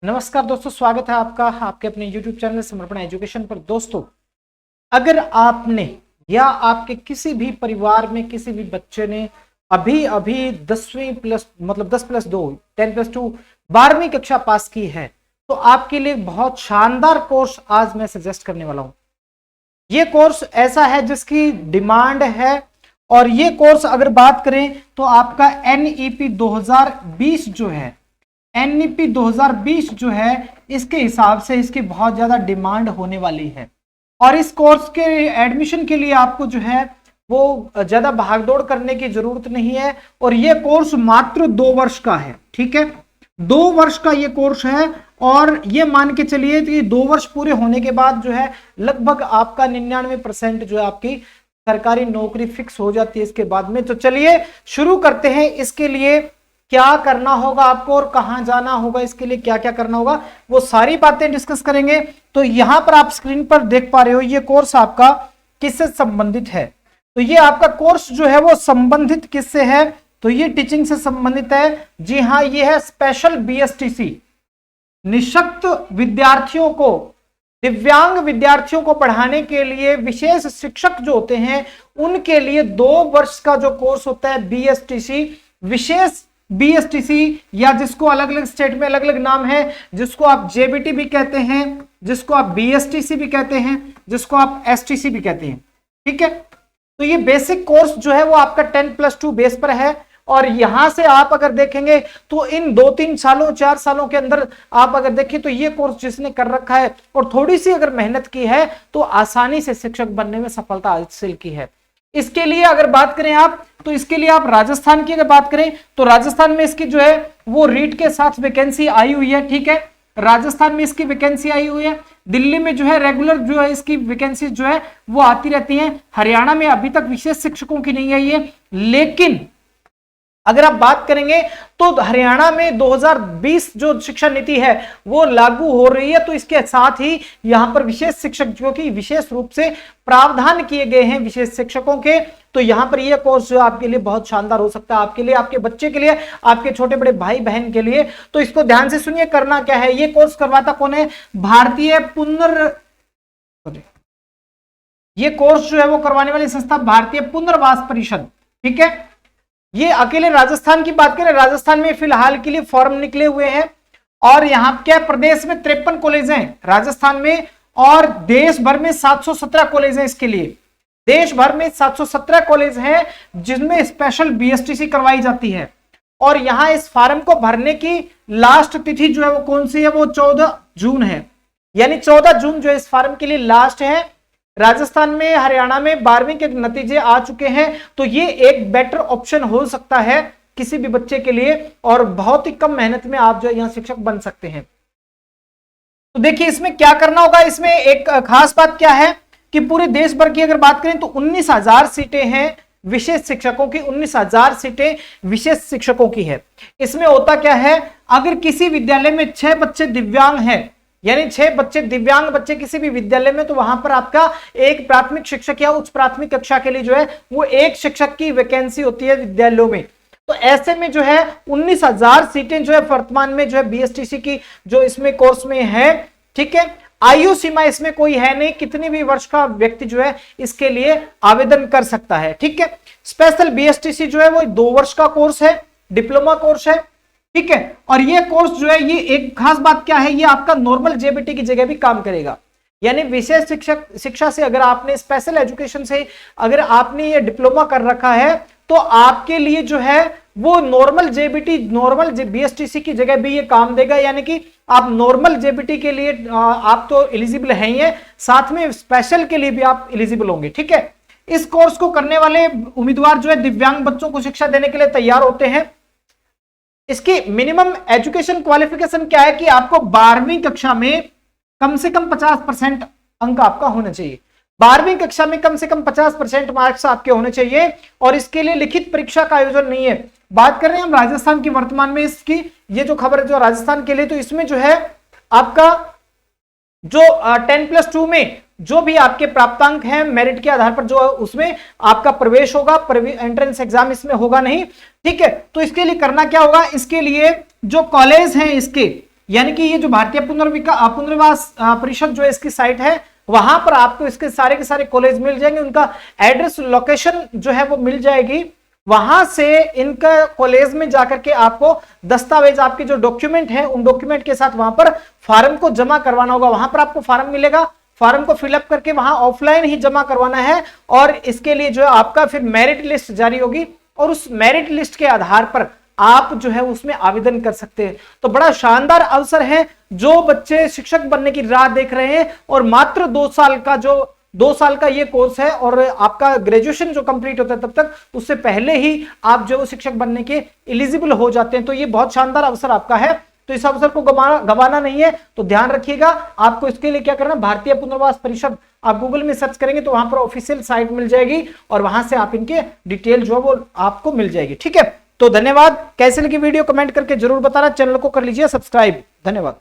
नमस्कार दोस्तों, स्वागत है आपका आपके अपने YouTube चैनल समर्पण एजुकेशन पर। दोस्तों, अगर आपने या आपके किसी भी परिवार में किसी भी बच्चे ने अभी अभी 10वीं प्लस मतलब 10+2 10+2 12वीं कक्षा पास की है तो आपके लिए बहुत शानदार कोर्स आज मैं सजेस्ट करने वाला हूं। ये कोर्स ऐसा है जिसकी डिमांड है और ये कोर्स अगर बात करें तो आपका NEP 2020 जो है NEP 2020 जो है इसके हिसाब से इसकी बहुत ज्यादा डिमांड होने वाली है और इस कोर्स के एडमिशन के लिए आपको जो है वो ज्यादा भागदौड़ करने की जरूरत नहीं है और ये कोर्स मात्र 2 वर्ष का है। ठीक है, 2 वर्ष का ये कोर्स है और ये मान के चलिए कि 2 वर्ष पूरे होने के बाद जो है लगभग आपका 99% जो है आपकी सरकारी नौकरी फिक्स हो जाती है इसके बाद में। तो चलिए शुरू करते हैं। इसके लिए क्या करना होगा आपको और कहां जाना होगा, इसके लिए क्या क्या करना होगा, वो सारी बातें डिस्कस करेंगे। तो यहां पर आप स्क्रीन पर देख पा रहे हो ये कोर्स आपका किससे संबंधित है। तो ये आपका कोर्स जो है वो संबंधित किससे है, तो ये टीचिंग से संबंधित है। जी हां, ये है स्पेशल BSTC, निःशक्त विद्यार्थियों को, दिव्यांग विद्यार्थियों को पढ़ाने के लिए विशेष शिक्षक जो होते हैं उनके लिए 2 वर्ष का जो कोर्स होता है BSTC, विशेष BSTC, या जिसको अलग अलग स्टेट में अलग अलग नाम है, जिसको आप JBT भी कहते हैं, जिसको आप BSTC भी कहते हैं, जिसको आप STC भी कहते हैं। ठीक है, तो ये बेसिक कोर्स जो है वो आपका 10+2 बेस पर है और यहां से आप अगर देखेंगे तो इन 2-3 सालों 4 सालों के अंदर आप अगर देखें तो ये कोर्स जिसने कर रखा है और थोड़ी सी अगर मेहनत की है तो आसानी से शिक्षक बनने में सफलता हासिल की है। इसके लिए अगर बात करें आप तो इसके लिए आप राजस्थान की अगर बात करें तो राजस्थान में इसकी जो है वो रीट के साथ वैकेंसी आई हुई है। ठीक है, राजस्थान में इसकी वैकेंसी आई हुई है। दिल्ली में जो है रेगुलर जो है इसकी वैकेंसी जो है वो आती रहती है। हरियाणा में अभी तक विशेष शिक्षकों की नहीं आई है, लेकिन अगर आप बात करेंगे तो हरियाणा में 2020 जो शिक्षा नीति है वो लागू हो रही है, तो इसके साथ ही यहां पर विशेष शिक्षक जो कि विशेष रूप से प्रावधान किए गए हैं विशेष शिक्षकों के। तो यहां पर यह कोर्स जो आपके लिए बहुत शानदार हो सकता है, आपके लिए, आपके बच्चे के लिए, आपके छोटे बड़े भाई बहन के लिए। तो इसको ध्यान से सुनिए, करना क्या है। ये कोर्स करवाता कौन है, ये कोर्स जो है वो करवाने वाली संस्था भारतीय पुनर्वास परिषद। ठीक है, ये अकेले राजस्थान की बात करें, राजस्थान में फिलहाल के लिए फॉर्म निकले हुए हैं और यहां क्या प्रदेश में 53 कॉलेज हैं राजस्थान में और देश भर में 717 कॉलेज हैं। इसके लिए देश भर में 717 कॉलेज हैं जिनमें स्पेशल BSTC करवाई जाती है और यहां इस फॉर्म को भरने की लास्ट तिथि जो है वो कौन सी है, वो 14 जून है। यानी 14 जून जो है इस फॉर्म के लिए लास्ट है। राजस्थान में, हरियाणा में 12वीं के नतीजे आ चुके हैं, तो ये एक बेटर ऑप्शन हो सकता है किसी भी बच्चे के लिए और बहुत ही कम मेहनत में आप जो यहां शिक्षक बन सकते हैं। तो देखिए इसमें क्या करना होगा। इसमें एक खास बात क्या है कि पूरे देश भर की अगर बात करें तो 19,000 सीटें हैं विशेष शिक्षकों की, 19,000 सीटें विशेष शिक्षकों की है। इसमें होता क्या है, अगर किसी विद्यालय में 6 बच्चे दिव्यांग हैं, यानी 6 बच्चे दिव्यांग बच्चे किसी भी विद्यालय में, तो वहां पर आपका एक प्राथमिक शिक्षक या उच्च प्राथमिक कक्षा के लिए जो है वो एक शिक्षक की वैकेंसी होती है विद्यालयों में। तो ऐसे में जो है 19,000 सीटें जो है वर्तमान में जो है BSTC की जो इसमें कोर्स में है। ठीक है, आयु सीमा इसमें कोई है नहीं, कितने भी वर्ष का व्यक्ति जो है इसके लिए आवेदन कर सकता है। ठीक है, स्पेशल BSTC जो है वो 2 वर्ष का कोर्स है, डिप्लोमा कोर्स है। ठीक है, और ये कोर्स जो है ये एक खास बात क्या है, ये आपका नॉर्मल JBT की जगह भी काम करेगा। यानी विशेष शिक्षा से अगर आपने स्पेशल एजुकेशन से अगर आपने ये डिप्लोमा कर रखा है तो आपके लिए जो है वो नॉर्मल JBT, नॉर्मल BSTC की जगह भी ये काम देगा। यानी कि आप नॉर्मल JBT के लिए आप तो एलिजिबल हैं ही, साथ में स्पेशल के लिए भी आप एलिजिबल होंगे। ठीक है, इस कोर्स को करने वाले उम्मीदवार जो है दिव्यांग बच्चों को शिक्षा देने के लिए तैयार होते हैं। इसकी मिनिमम एजुकेशन क्वालिफिकेशन क्या है कि आपको 12वीं कक्षा में कम से कम 50% अंक आपका होना चाहिए। 12वीं कक्षा में कम से कम 50% मार्क्स आपके होने चाहिए और इसके लिए लिखित परीक्षा का आयोजन नहीं है। बात कर रहे हैं हम राजस्थान की वर्तमान में, इसकी ये जो खबर है जो राजस्थान के लिए, तो इसमें जो है आपका जो 10+2 में जो भी आपके प्राप्तांक हैं मेरिट के आधार पर जो उसमें आपका प्रवेश होगा, एंट्रेंस एग्जाम इसमें होगा नहीं। ठीक है, तो इसके लिए करना क्या होगा, इसके लिए जो कॉलेज हैं इसके यानी कि ये जो भारतीय पुनर्वास परिषद जो है इसकी साइट है, वहां पर आपको इसके सारे के सारे कॉलेज मिल जाएंगे, उनका एड्रेस लोकेशन जो है वो मिल जाएगी। वहां से इनका कॉलेज में जाकर के आपको दस्तावेज, आपके जो डॉक्यूमेंट है उन डॉक्यूमेंट के साथ वहां पर फॉर्म को जमा करवाना होगा। वहां पर आपको फॉर्म मिलेगा, फॉर्म को फिलअप करके वहां ऑफलाइन ही जमा करवाना है, और इसके लिए जो है आपका फिर मेरिट लिस्ट जारी होगी, और उस मेरिट लिस्ट के आधार पर आप जो है उसमें आवेदन कर सकते हैं। तो बड़ा शानदार अवसर है, जो बच्चे शिक्षक बनने की राह देख रहे हैं और मात्र 2 साल का ये कोर्स है, और आपका ग्रेजुएशन जो कंप्लीट होता है तब तक, उससे पहले ही आप जो शिक्षक बनने के एलिजिबल हो जाते हैं। तो ये बहुत शानदार अवसर आपका है, तो इस अवसर को गंवाना नहीं है। तो ध्यान रखिएगा, आपको इसके लिए क्या करना, भारतीय पुनर्वास परिषद आप गूगल में सर्च करेंगे तो वहां पर ऑफिशियल साइट मिल जाएगी, और वहां से आप इनके डिटेल जो है वो आपको मिल जाएगी। ठीक है, तो धन्यवाद। कैसे लगी वीडियो कमेंट करके जरूर बताना, चैनल को कर लीजिए सब्सक्राइब। धन्यवाद।